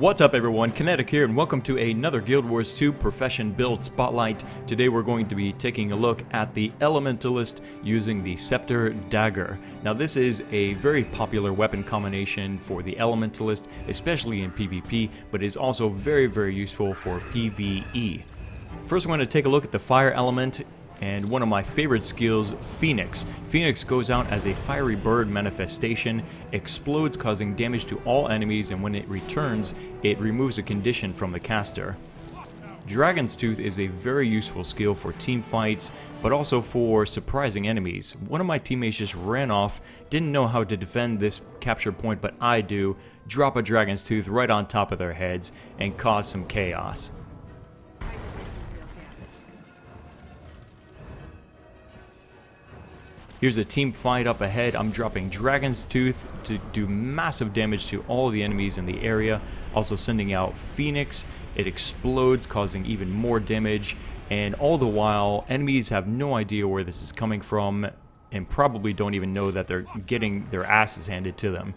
What's up everyone, Kinetic here and welcome to another Guild Wars 2 Profession Build Spotlight. Today we're going to be taking a look at the Elementalist using the Scepter+Dagger. Now this is a very popular weapon combination for the Elementalist, especially in PvP, but is also very useful for PvE. First we're going to take a look at the fire element. And one of my favorite skills, Phoenix. Phoenix goes out as a fiery bird manifestation, explodes causing damage to all enemies, and when it returns, it removes a condition from the caster. Dragon's Tooth is a very useful skill for team fights, but also for surprising enemies. One of my teammates just ran off, didn't know how to defend this capture point, but I do. Drop a Dragon's Tooth right on top of their heads and cause some chaos. Here's a team fight up ahead. I'm dropping Dragon's Tooth to do massive damage to all the enemies in the area. Also sending out Phoenix. It explodes, causing even more damage. And all the while, enemies have no idea where this is coming from and probably don't even know that they're getting their asses handed to them.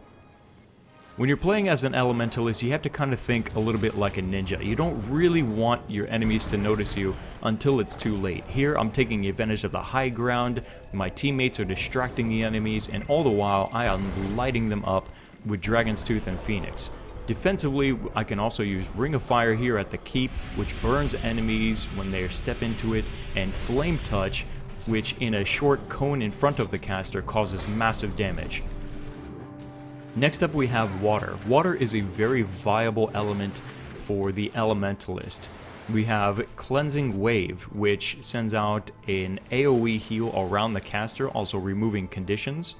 When you're playing as an Elementalist, you have to kind of think a little bit like a ninja. You don't really want your enemies to notice you until it's too late. Here, I'm taking advantage of the high ground, my teammates are distracting the enemies, and all the while, I am lighting them up with Dragon's Tooth and Phoenix. Defensively, I can also use Ring of Fire here at the keep, which burns enemies when they step into it, and Flame Touch, which in a short cone in front of the caster causes massive damage. Next up we have water. Water is a very viable element for the Elementalist. We have Cleansing Wave, which sends out an AoE heal around the caster, also removing conditions.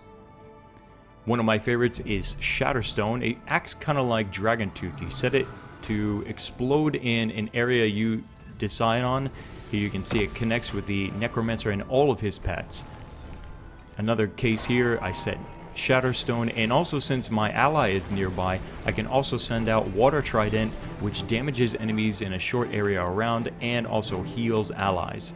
One of my favorites is Shatterstone. It acts kind of like Dragon Tooth. You set it to explode in an area you decide on. Here you can see it connects with the Necromancer and all of his pets. Another case here, I set Shatterstone, and also since my ally is nearby, I can also send out Water Trident, which damages enemies in a short area around and also heals allies.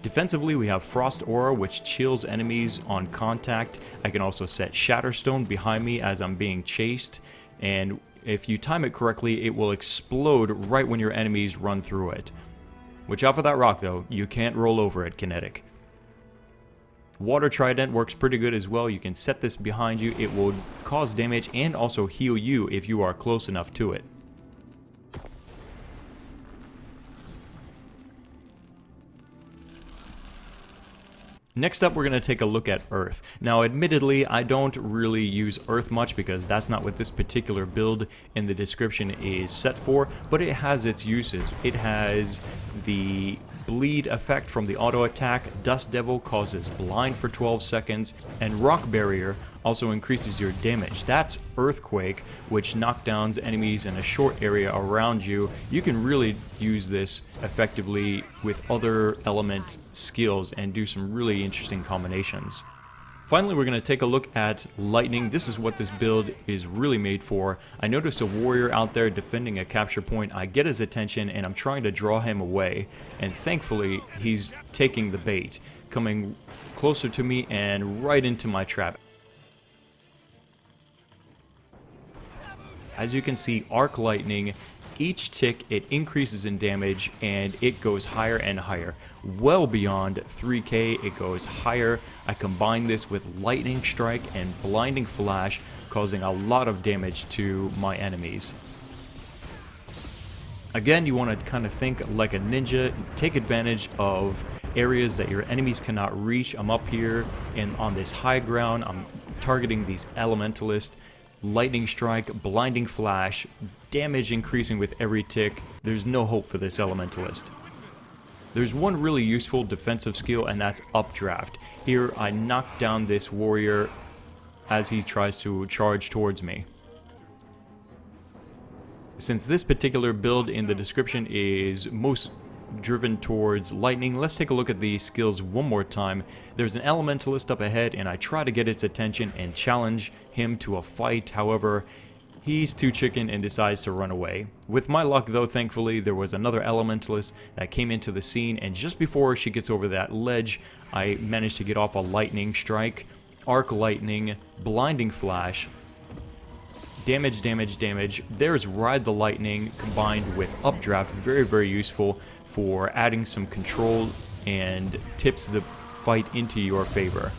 Defensively, we have Frost Aura, which chills enemies on contact. I can also set Shatterstone behind me as I'm being chased, and if you time it correctly, it will explode right when your enemies run through it. Watch out for that rock though, you can't roll over it, Kinetic. Water Trident works pretty good as well. You can set this behind you. It will cause damage and also heal you if you are close enough to it. Next up, we're going to take a look at Earth. Now, admittedly, I don't really use Earth much because that's not what this particular build in the description is set for, but it has its uses. It has the bleed effect from the auto attack, Dust Devil causes blind for 12 seconds, and Rock Barrier also increases your damage. That's Earthquake, which knockdowns enemies in a short area around you. You can really use this effectively with other element skills and do some really interesting combinations. Finally, we're going to take a look at Lightning. This is what this build is really made for. I notice a warrior out there defending a capture point. I get his attention and I'm trying to draw him away. And thankfully, he's taking the bait, coming closer to me and right into my trap. As you can see, Arc Lightning, each tick it increases in damage and it goes higher and higher. Well beyond 3k, it goes higher. I combine this with Lightning Strike and Blinding Flash, causing a lot of damage to my enemies. Again, you want to kind of think like a ninja, take advantage of areas that your enemies cannot reach. I'm up here and on this high ground, I'm targeting these Elementalists. Lightning Strike, Blinding Flash, damage increasing with every tick. There's no hope for this Elementalist. There's one really useful defensive skill, and that's Updraft. Here I knock down this warrior as he tries to charge towards me. Since this particular build in the description is most driven towards lightning, let's take a look at the skills one more time. There's an Elementalist up ahead and I try to get its attention and challenge him to a fight. However, he's too chicken and decides to run away. With my luck though, thankfully, there was another Elementalist that came into the scene, and just before she gets over that ledge, I managed to get off a Lightning Strike, Arc Lightning, Blinding Flash, damage, damage, damage. There's Ride the Lightning combined with Updraft, very, very useful for adding some control and tips the fight into your favor.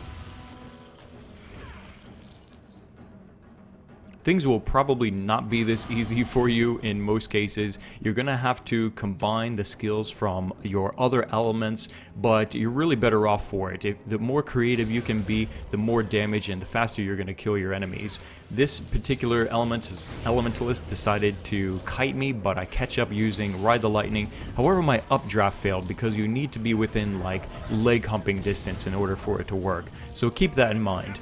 Things will probably not be this easy for you in most cases. You're going to have to combine the skills from your other elements, but you're really better off for it. The more creative you can be, the more damage and the faster you're going to kill your enemies. This particular Elementalist decided to kite me, but I catch up using Ride the Lightning. However, my updraft failed because you need to be within like leg humping distance in order for it to work. So keep that in mind.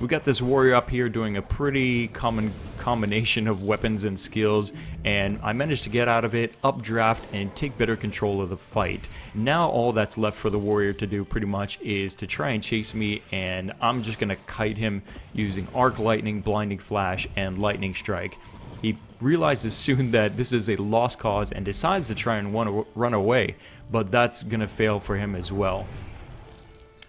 We got this warrior up here doing a pretty common combination of weapons and skills, and I managed to get out of it, updraft, and take better control of the fight. Now all that's left for the warrior to do pretty much is to try and chase me, and I'm just gonna kite him using Arc Lightning, Blinding Flash, and Lightning Strike. He realizes soon that this is a lost cause and decides to try and run away, but that's gonna fail for him as well.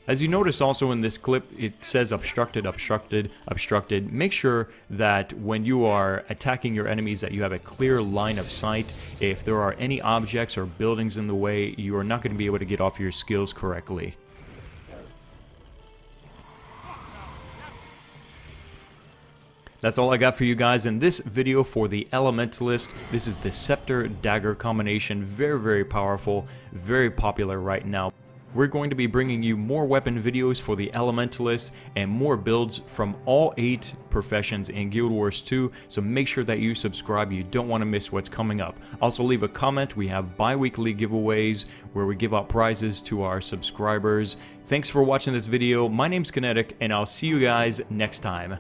As you notice also in this clip, it says obstructed, obstructed, obstructed. Make sure that when you are attacking your enemies that you have a clear line of sight. If there are any objects or buildings in the way, you are not going to be able to get off your skills correctly. That's all I got for you guys in this video for the Elementalist. This is the Scepter+Dagger combination. Very, very powerful, very popular right now. We're going to be bringing you more weapon videos for the Elementalist and more builds from all 8 professions in Guild Wars 2, so make sure that you subscribe. You don't want to miss what's coming up. Also leave a comment. We have bi-weekly giveaways where we give out prizes to our subscribers. Thanks for watching this video. My name's Kinetic, and I'll see you guys next time.